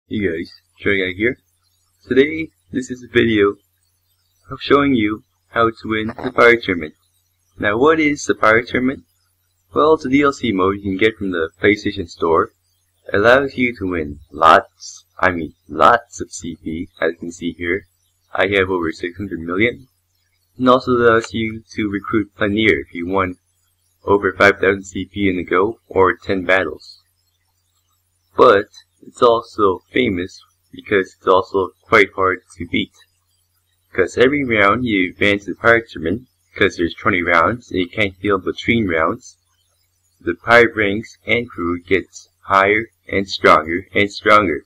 Hey guys, Disgaea here. Today, this is a video of showing you how to win the Fire Tournament. Now, what is the Fire Tournament? Well, it's a DLC mode you can get from the PlayStation Store. It allows you to win lots of CP, as you can see here. I have over 600 million. And also allows you to recruit Pleinair if you won over 5,000 CP in a go, or 10 battles. But it's also famous because it's also quite hard to beat. Because every round you advance the Pirate Tournament, because there's 20 rounds and you can't heal between rounds, the pirate ranks and crew gets higher and stronger and stronger.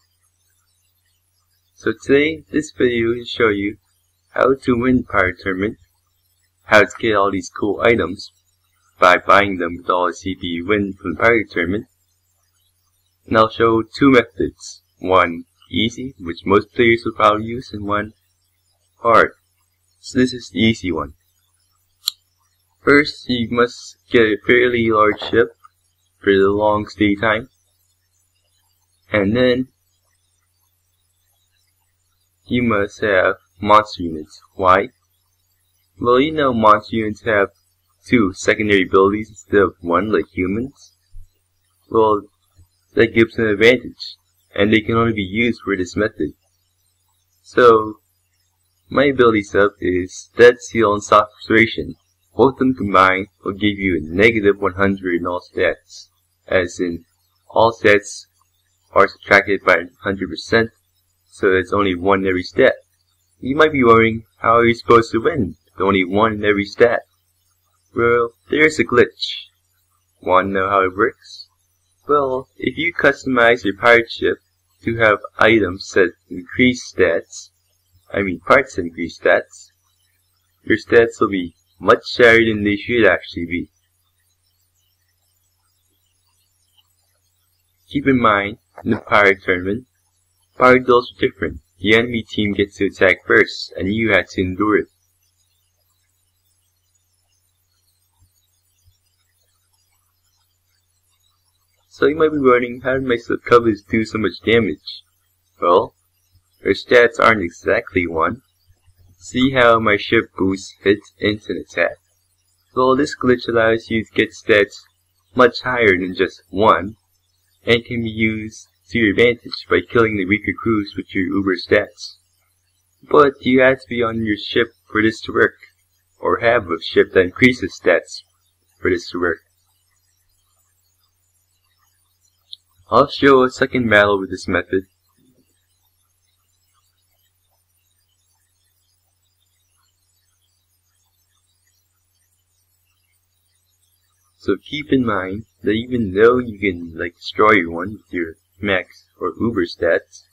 So today, this video will show you how to win the Pirate Tournament, how to get all these cool items by buying them with all the CP you win from the Pirate Tournament. And I'll show two methods, one easy, which most players will probably use, and one hard. So this is the easy one. First, you must get a fairly large ship for the long stay time. And then, you must have monster units. Why? Well, you know monster units have two secondary abilities instead of one, like humans. Well, that gives an advantage, and they can only be used for this method. So, my ability sub is Dead Seal and Soft Persuasion. Both of them combined will give you a negative 100 in all stats, as in, all stats are subtracted by 100%, so there's only one in every stat. You might be wondering, how are you supposed to win with only one in every stat? Well, there's a glitch. Want to know how it works? Well, if you customize your pirate ship to have items that increase stats, parts that increase stats, your stats will be much higher than they should actually be. Keep in mind, in the Pirate Tournament, pirate duels are different. The enemy team gets to attack first, and you have to endure it. So you might be wondering, how did my slip covers do so much damage? Well, their stats aren't exactly 1. See how my ship boosts hit into an attack? Well, this glitch allows you to get stats much higher than just 1, and can be used to your advantage by killing the weaker crews with your uber stats. But you have to be on your ship for this to work, or have a ship that increases stats for this to work. I'll show a second battle with this method. So keep in mind that even though you can destroy one with your max or uber stats,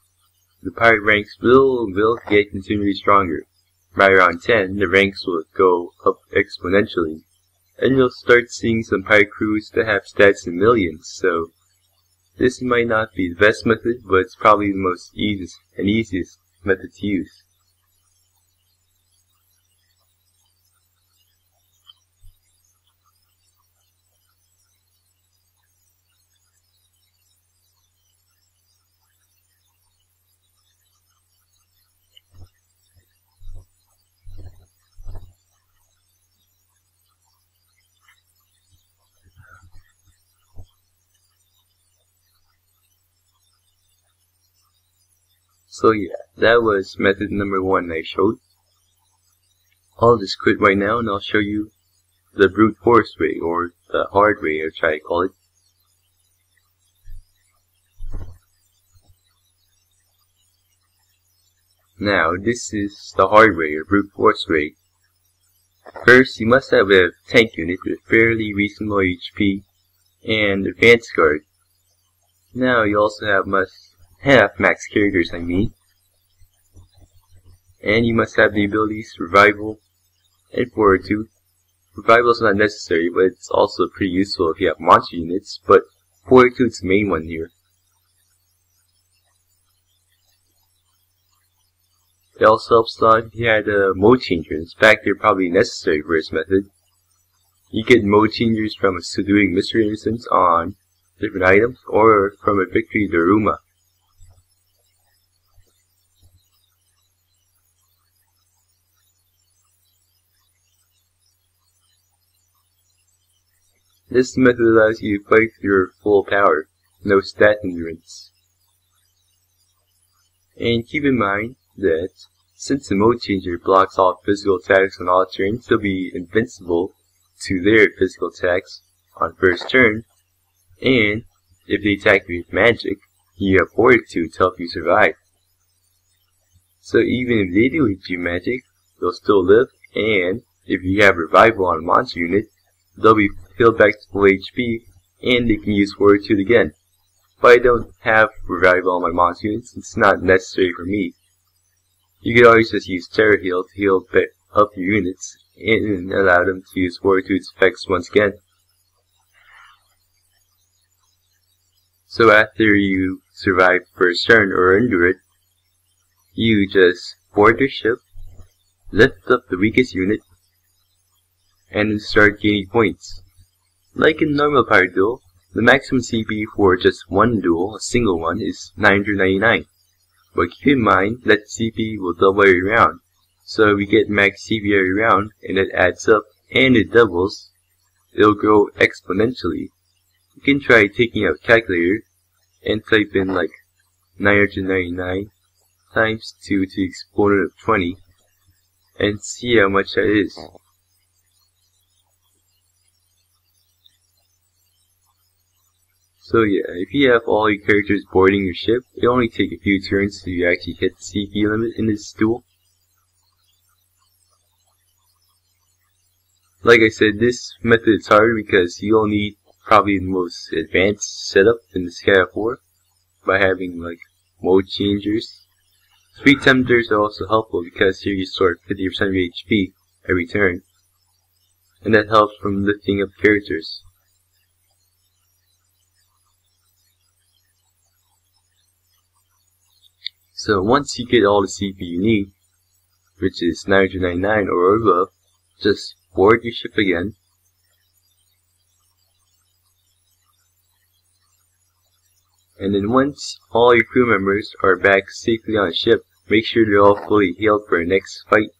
the pirate ranks will get continually stronger. By around 10, the ranks will go up exponentially, and you'll start seeing some pirate crews that have stats in millions. So this might not be the best method, but it's probably the most easiest method to use. So yeah, that was method number 1 I showed. I'll just quit right now and I'll show you the brute force way, or the hard way, I'll try to call it. Now, this is the hard way, or brute force way. First, you must have a tank unit with fairly reasonable HP and advanced guard. Now, you also must have max characters, and you must have the abilities Survival and Fortitude. Survival is not necessary, but it's also pretty useful if you have monster units, but Fortitude's the main one here. It also helps out if you had mode changers. In fact, they're probably necessary for this method. You get mode changers from a doing mystery instance on different items, or from a victory Daruma. This method allows you to fight with your full power, no stat endurance. And keep in mind that since the mode changer blocks all physical attacks on all turns, they'll be invincible to their physical attacks on first turn, and if they attack you with magic, you have fortitude to help you survive. So even if they do hit you magic, they'll still live, and if you have revival on a monster unit, they'll be healed back to full HP, and they can use fortitude again. But I don't have revival on my monster units, it's not necessary for me. You could always just use Terra Heal to heal up your units, and allow them to use fortitude's effects once again. So after you survive first turn or endure it, you just board your ship, lift up the weakest unit, and then start gaining points. Like in normal pirate duel, the maximum CP for just one duel, a single one, is 999. But keep in mind that CP will double every round. So if we get max CP every round, and it adds up, and it doubles, it'll grow exponentially. You can try taking out a calculator, and type in like 999 times 2 to the exponent of 20, and see how much that is. So yeah, if you have all your characters boarding your ship, it'll only take a few turns to actually hit the CP limit in this duel. Like I said, this method is hard because you'll need probably the most advanced setup in Disgaea 4 by having like mode changers. Speed temperatures are also helpful because here you store 50% of your HP every turn, and that helps from lifting up characters. So once you get all the CP you need, which is 999 or above, just board your ship again, and then once all your crew members are back safely on the ship, make sure they're all fully healed for the next fight,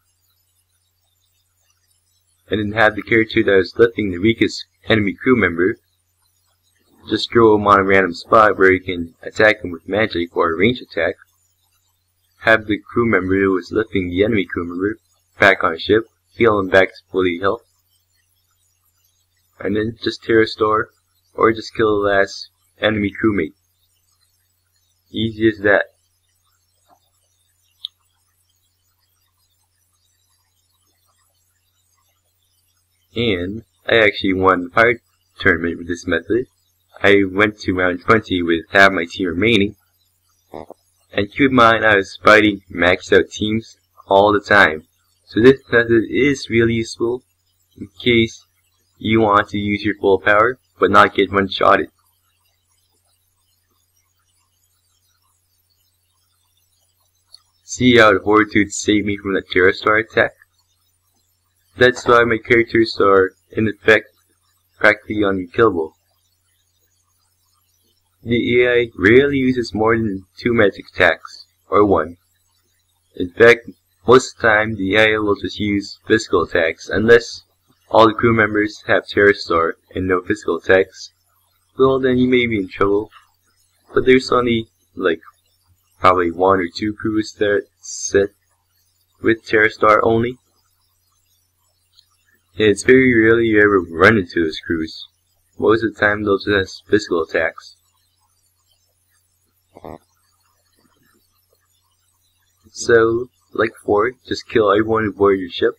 and then have the character that is lifting the weakest enemy crew member just throw him on a random spot where you can attack him with magic or a range attack. Have the crew member who is lifting the enemy crew member back on the ship, heal him back to fully health, and then just Terra Store or just kill the last enemy crewmate. Easy as that. And I actually won the pirate tournament with this method. I went to round 20 with half my team remaining. And keep in mind I was fighting maxed out teams all the time. So this method is really useful in case you want to use your full power but not get one-shotted. See how the fortitude saved me from the Terra Star attack? That's why my characters are, in effect, practically unkillable. The AI rarely uses more than 2 magic attacks, or 1. In fact, most of the time the AI will just use physical attacks, unless all the crew members have Terra Star and no physical attacks. Well, then you may be in trouble, but there's only, like, probably 1 or 2 crews that are set with Terra Star only. And it's very rarely you ever run into those crews. Most of the time they'll just have physical attacks. So, like before, just kill everyone who boarded your ship,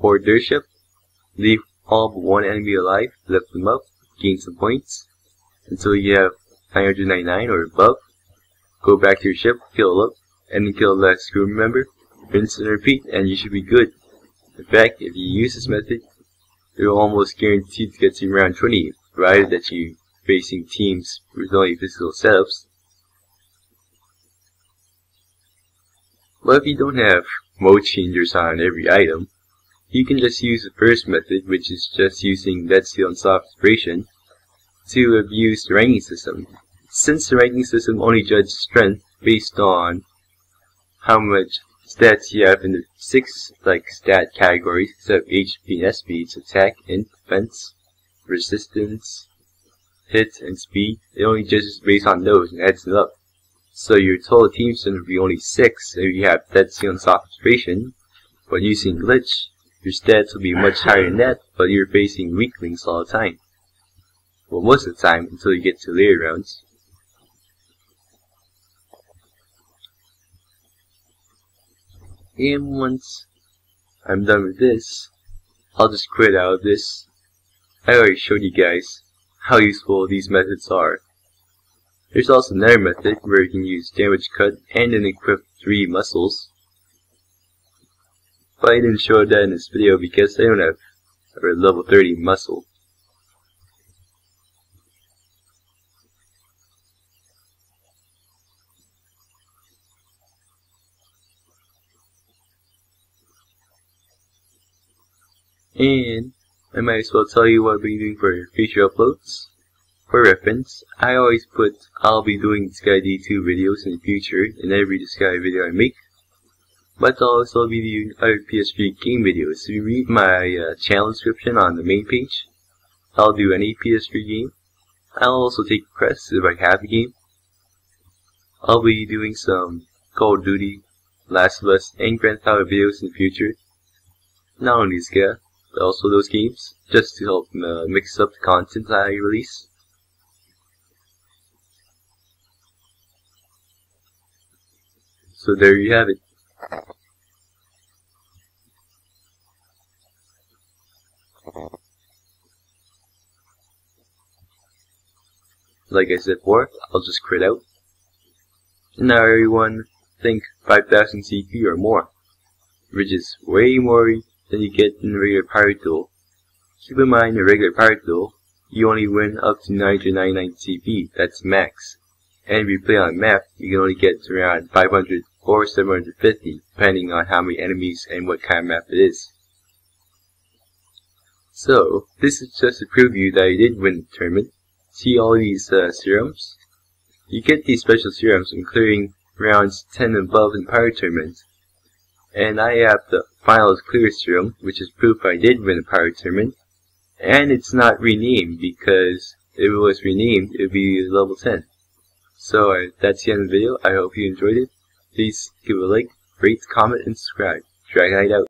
board their ship, leave all but one enemy alive, lift them up, gain some points, until you have 999 or above. Go back to your ship, kill up, and then kill the last crew member, rinse and repeat, and you should be good. In fact, if you use this method, you're almost guaranteed to get to round 20, provided that you're facing teams with only physical setups. But if you don't have mode changers on every item, you can just use the first method, which is just using Dead Seal and Soft Inspiration, to abuse the ranking system. Since the ranking system only judges strength based on how much stats you have in the 6 stat categories instead of HP and SP, it's attack and defense, resistance, hit, and speed. It only judges based on those and adds it up. So your total team strength will be only 6 if you have dead seal and soft observation, but using glitch, your stats will be much higher than that, but you're facing weaklings all the time. Well, most of the time, until you get to later rounds. And once I'm done with this, I'll just quit out of this. I already showed you guys how useful these methods are. There's also another method where you can use damage cut and then equip 3 muscles. But I didn't show that in this video because I don't have a level 30 muscle. And I might as well tell you what I'll be doing for future uploads. For reference, I always put I'll be doing Disgaea D2 videos in the future in every Disgaea video I make. But I'll also be doing other PS3 game videos. If you read my channel description on the main page, I'll do any PS3 game. I'll also take requests if I have a game. I'll be doing some Call of Duty, Last of Us, and Grand Theft Auto videos in the future. Not only Disgaea, but also those games, just to help mix up the content I release. So there you have it. Like I said before, I'll just crit out. Now everyone think 5000 CP or more, which is way more than you get in a regular pirate duel. Keep in mind, in a regular pirate duel, you only win up to 999 CP, that's max. And if you play on a map, you can only get to around 500 or 750, depending on how many enemies and what kind of map it is. So, this is just to prove you that you did win the tournament. See all these serums? You get these special serums when clearing rounds 10 and above in pirate tournament. And I have the finals clear serum, which is proof I did win a pirate tournament. And it's not renamed, because if it was renamed, it would be level 10. So that's the end of the video. I hope you enjoyed it. Please give it a like, rate, comment, and subscribe. Dragonite out.